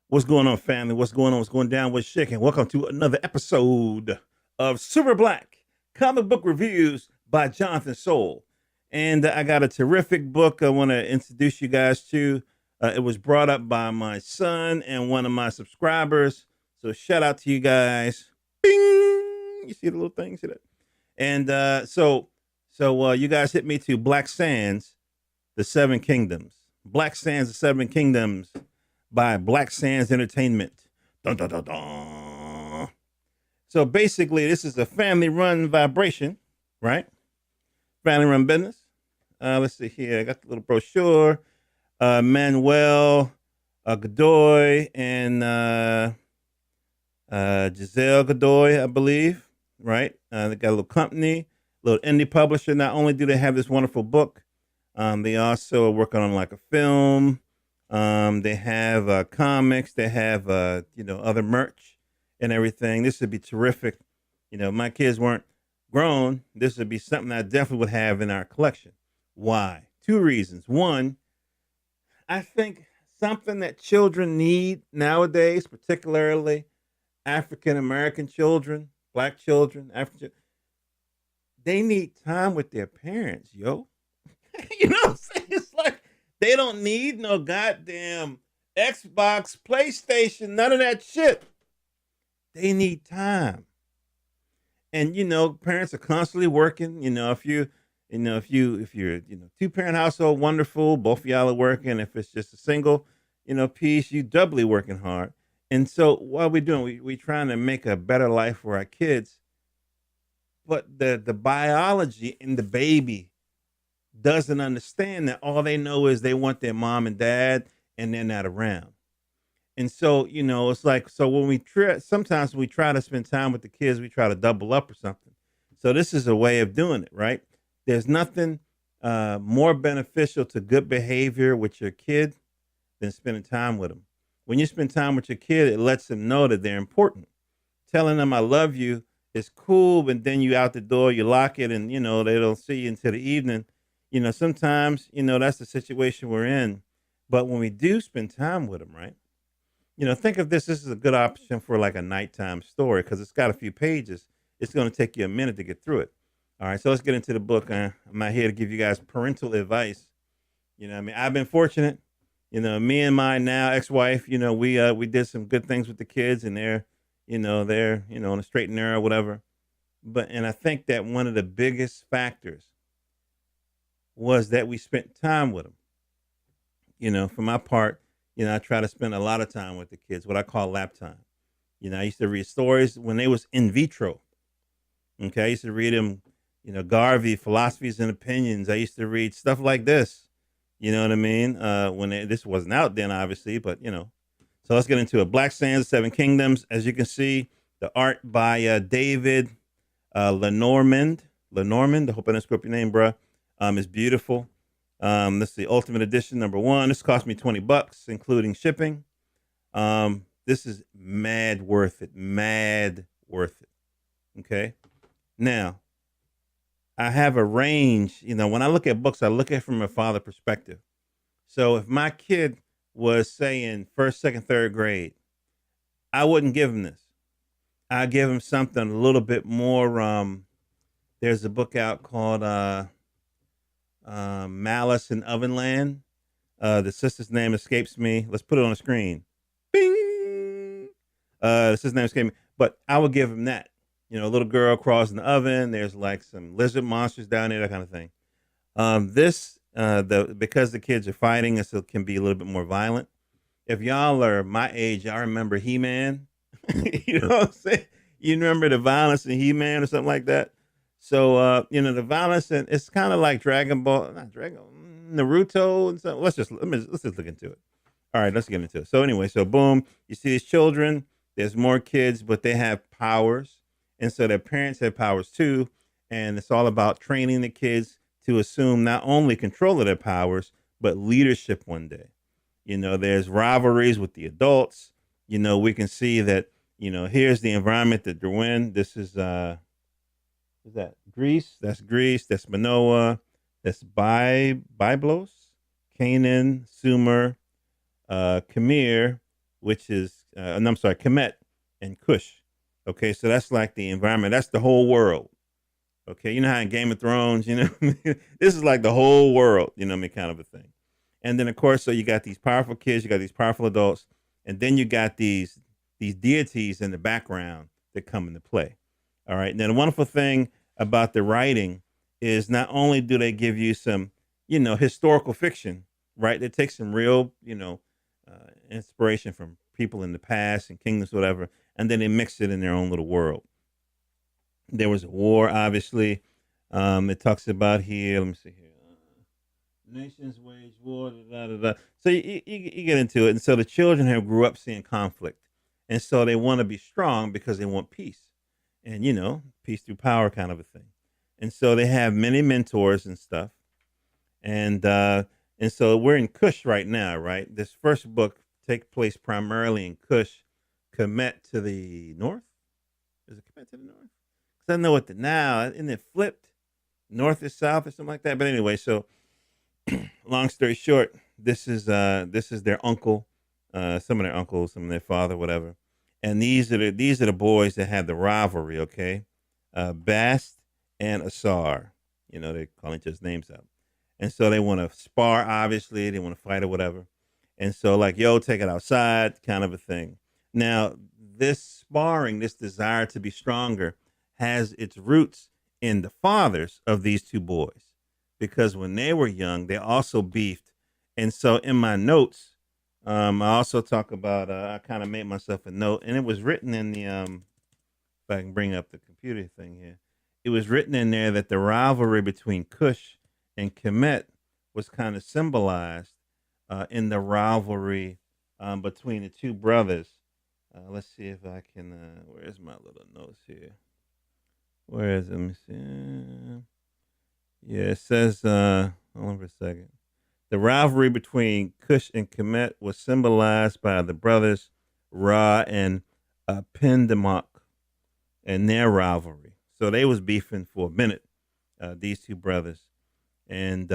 What's going on, family? What's going on? What's going down? What's shaking? Welcome to another episode of Super Black Comic Book Reviews by Jonathan Soul. And I got a terrific book I want to introduce you guys to. It was brought up by my son and one of my subscribers. So shout out to you guys. Bing! You see the little thing? See that? And you guys hit me to Black Sands, The Seven Kingdoms. Black Sands, The Seven Kingdoms by Black Sands Entertainment. Dun, dun, dun, dun. So basically, this is a family-run vibration, right? Family-run business. Let's see here. I got the little brochure. Manuel Godoy and Giselle Godoy, I believe, right? They got a little company, little indie publisher. Not only do they have this wonderful book, they also are working on like a film. They have comics. They have other merch and everything. This would be terrific. My kids weren't grown. This would be something I definitely would have in our collection. Why? Two reasons. One, I think something that children need nowadays, particularly African American children, Black children, African, they need time with their parents, yo. You know what I'm saying? It's like they don't need no goddamn Xbox, PlayStation, none of that shit. They need time. And parents are constantly working. If you're two parent household, wonderful. Both of y'all are working. If it's just a single, piece, you doubly working hard. And so what are we doing? We trying to make a better life for our kids. But the biology in the baby doesn't understand that all they know is they want their mom and dad and they're not around. And so, it's like, so when sometimes we try to spend time with the kids, we try to double up or something. So this is a way of doing it, right? There's nothing more beneficial to good behavior with your kid than spending time with them. When you spend time with your kid, it lets them know that they're important. Telling them I love you is cool, but then you out the door, you lock it, and they don't see you until the evening. Sometimes that's the situation we're in. But when we do spend time with them, right? Think of this. This is a good option for like a nighttime story because it's got a few pages. It's going to take you a minute to get through it. All right, so let's get into the book. I'm not here to give you guys parental advice. I mean, I've been fortunate. Me and my now ex-wife. We did some good things with the kids, and they're on a straight and narrow, whatever. And I think that one of the biggest factors was that we spent time with them. For my part, I try to spend a lot of time with the kids, what I call lap time. I used to read stories when they was in vitro. Okay, I used to read them, Garvey, Philosophies and Opinions. I used to read stuff like this. You know what I mean? This wasn't out then, obviously, but So let's get into it. Black Sands, Seven Kingdoms. As you can see, the art by David Lenormand. Lenormand, I hope I didn't screw up your name, bruh. Is beautiful. This is the Ultimate Edition #1. This cost me $20, including shipping. This is mad worth it. Mad worth it. Okay. Now, I have a range. When I look at books, I look at it from a father perspective. So if my kid was, say, in first, second, third grade, I wouldn't give him this. I'd give him something a little bit more. There's a book out called Malice in Ovenland. The sister's name escapes me. Let's put it on the screen. Bing. The sister's name escapes me. But I would give him that. A little girl crawls in the oven. There's like some lizard monsters down there, that kind of thing. Because the kids are fighting, so it can be a little bit more violent. If y'all are my age, I remember He-Man. You know what I'm saying? You remember the violence in He-Man or something like that? So the violence, and it's kind of like Dragon Ball, not Dragon, Naruto and stuff. Let's just look into it. All right, let's get into it. So anyway, so boom, you see these children. There's more kids, but they have powers, and so their parents have powers too. And it's all about training the kids to assume not only control of their powers, but leadership one day. There's rivalries with the adults. We can see that. Here's the environment that they're in. This is that Greece? That's Greece. That's Manoa. That's Byblos, Canaan, Sumer, Khmer, which is no, I'm sorry, Kemet and Kush. Okay, so that's like the environment. That's the whole world. Okay, you know how in Game of Thrones, this is like the whole world, kind of a thing. And then of course, so you got these powerful kids, you got these powerful adults, and then you got these deities in the background that come into play. All right. Now the wonderful thing about the writing is not only do they give you some, historical fiction, right? They take some real, inspiration from people in the past and kingdoms, whatever, and then they mix it in their own little world. There was a war, obviously. It talks about here. Let me see here. Nations wage war. Da, da, da. So you get into it, and so the children have grew up seeing conflict, and so they want to be strong because they want peace, and peace through power, kind of a thing. And so they have many mentors and stuff, and so we're in Kush right now, right? This first book takes place primarily in Kush, Kemet to the north. Is it Kemet to the north? Because I know what the now, isn't it flipped? North is south or something like that. But anyway, so long story short, this is their uncle, some of their uncles, some of their father, whatever. And these are the boys that have the rivalry, okay? Bast and Asar. They call each other's names out. And so they want to spar, obviously, they want to fight or whatever. And so like, yo, take it outside, kind of a thing. Now, this sparring, this desire to be stronger has its roots in the fathers of these two boys because when they were young, they also beefed. And so in my notes, I also talk about, I kind of made myself a note, and it was written in the, if I can bring up the computer thing here, it was written in there that the rivalry between Cush and Kemet was kind of symbolized in the rivalry between the two brothers. Let's see if I can, where's my little notes here? Where is it? Let me see. Yeah, it says, hold on for a second. The rivalry between Cush and Kemet was symbolized by the brothers Ra and Pendamok and their rivalry. So they was beefing for a minute, these two brothers, and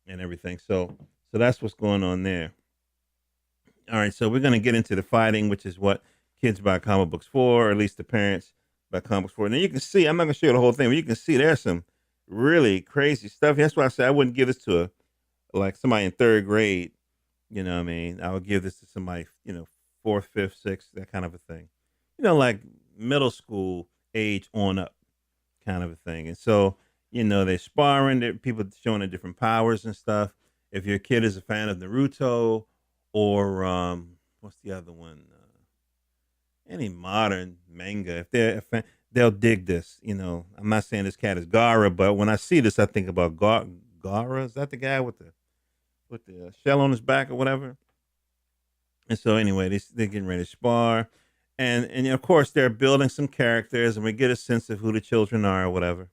everything. So that's what's going on there. All right, so we're gonna get into the fighting, which is what kids buy comic books for, or at least the parents buy comic books for. Now you can see, I'm not gonna show you the whole thing, but you can see there's some really crazy stuff. That's why I say I wouldn't give this to like somebody in third grade. You know what I mean? I would give this to somebody, fourth, fifth, sixth, that kind of a thing. Like middle school age on up, kind of a thing. And so, they're sparring, people showing their different powers and stuff. If your kid is a fan of Naruto or what's the other one? Any modern manga, if they're a fan, they'll dig this. I'm not saying this cat is Gara, but when I see this, I think about Gara. Is that the guy with the shell on his back or whatever? And so anyway, they're getting ready to spar, and of course they're building some characters, and we get a sense of who the children are or whatever.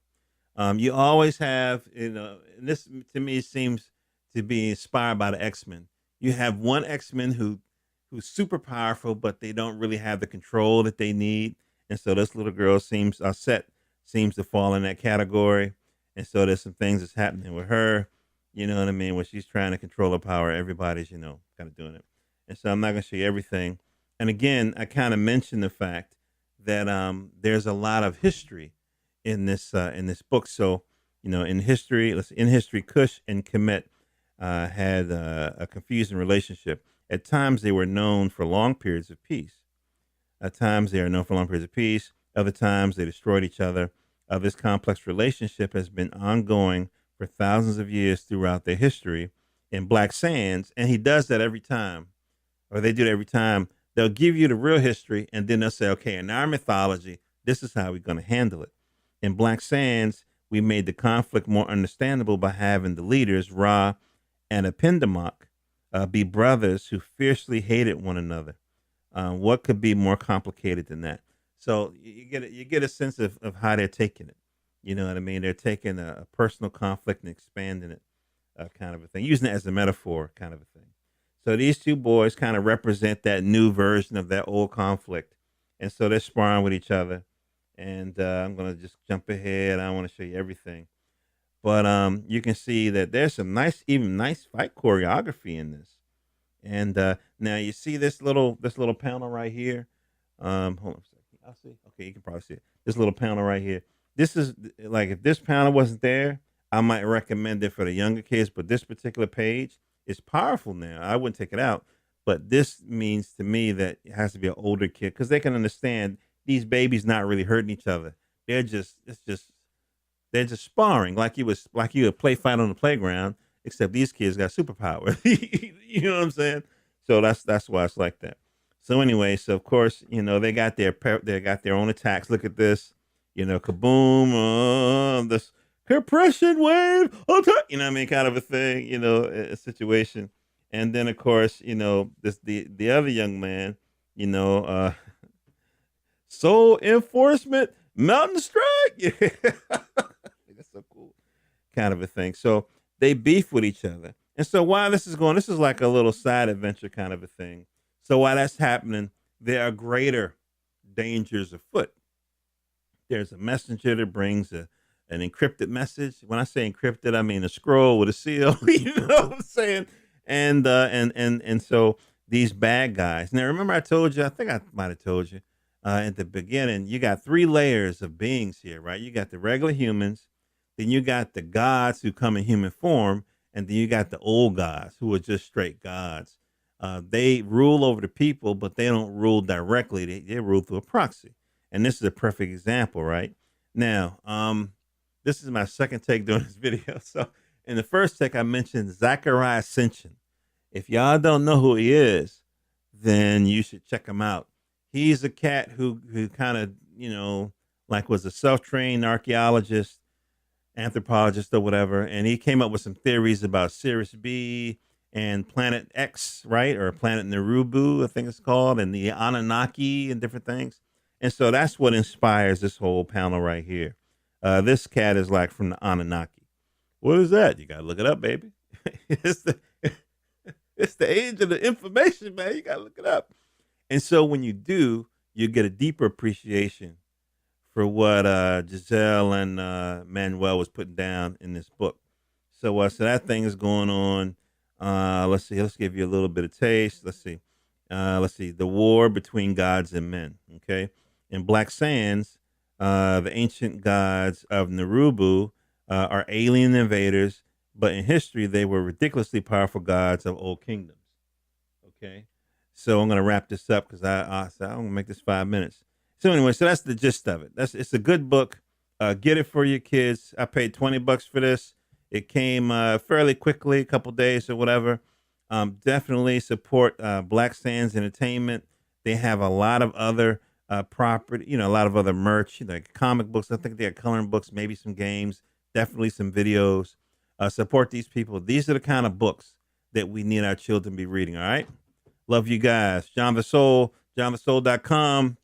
You always have, and this to me seems to be inspired by the X Men. You have one X Men who's super powerful, but they don't really have the control that they need, and so this little girl seems to fall in that category, and so there's some things that's happening with her. You know what I mean? When she's trying to control her power, everybody's kind of doing it, and so I'm not going to show you everything. And again, I kind of mentioned the fact that there's a lot of history in this book. So, in history, Cush and Kemet had a confusing relationship. At times, they were known for long periods of peace. At times, they are known for long periods of peace. Other times, they destroyed each other. This complex relationship has been ongoing for thousands of years throughout their history in Black Sands, and he does that every time, or they do it every time. They'll give you the real history, and then they'll say, okay, in our mythology, this is how we're going to handle it. In Black Sands, we made the conflict more understandable by having the leaders, Ra and Apendamok, be brothers who fiercely hated one another. What could be more complicated than that? So you get a sense of how they're taking it. You know what I mean? They're taking a personal conflict and expanding it, kind of a thing, using it as a metaphor, kind of a thing. So these two boys kind of represent that new version of that old conflict, and so they're sparring with each other. And I'm gonna just jump ahead. I don't want to show you everything, but you can see that there's some nice, even nice fight choreography in this. And now you see this little panel right here. Hold on a second. I see. Okay, you can probably see it. This little panel right here. This is like if this panel wasn't there, I might recommend it for the younger kids. But this particular page is powerful now. I wouldn't take it out. But this means to me that it has to be an older kid because they can understand these babies not really hurting each other. They're just sparring like you would play fight on the playground, except these kids got superpower. You know what I'm saying? So that's why it's like that. So anyway, so of course, they got they got their own attacks. Look at this, kaboom, this compression wave, you know what I mean, kind of a thing, a situation. And then of course, this the other young man, you know, uh soul enforcement, mountain strike. Yeah. That's so cool. Kind of a thing. So they beef with each other. And so while this is like a little side adventure kind of a thing. So while that's happening, there are greater dangers afoot. There's a messenger that brings an encrypted message. When I say encrypted, I mean a scroll with a seal. You know what I'm saying? And so these bad guys. Now remember I told you, I think I might have told you at the beginning, you got three layers of beings here, right? You got the regular humans, then you got the gods who come in human form, and then you got the old gods who are just straight gods. They rule over the people, but they don't rule directly. They rule through a proxy. And this is a perfect example, right? Now, this is my second take doing this video. So in the first take, I mentioned Zachariah Ascension. If y'all don't know who he is, then you should check him out. He's a cat who kind of, like was a self-trained archaeologist, anthropologist or whatever, and he came up with some theories about Sirius B and Planet X, right? Or Planet Narubu, I think it's called, and the Anunnaki and different things. And so that's what inspires this whole panel right here. This cat is like from the Anunnaki. What is that? You gotta look it up, baby. it's the it's the age of the information, man. You gotta look it up. And so when you do, you get a deeper appreciation for what Giselle and Manuel was putting down in this book. So that thing is going on. Let's see. Let's give you a little bit of taste. Let's see. Let's see. The war between gods and men. Okay. In Black Sands, the ancient gods of Narubu are alien invaders, but in history, they were ridiculously powerful gods of old kingdoms. Okay. So I'm going to wrap this up because I'm going to make this 5 minutes. So anyway, so that's the gist of it. It's a good book. Get it for your kids. I paid $20 for this. It came fairly quickly, a couple days or whatever. Definitely support Black Sands Entertainment. They have a lot of other property, a lot of other merch, like comic books. I think they have coloring books, maybe some games, definitely some videos. Support these people. These are the kind of books that we need our children to be reading. All right. Love you guys. John Vasol, johnvasol.com.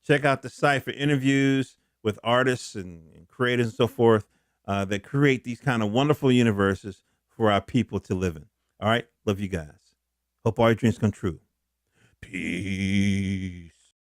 Check out the site for interviews with artists and creators and so forth that create these kind of wonderful universes for our people to live in. All right. Love you guys. Hope all your dreams come true. Peace.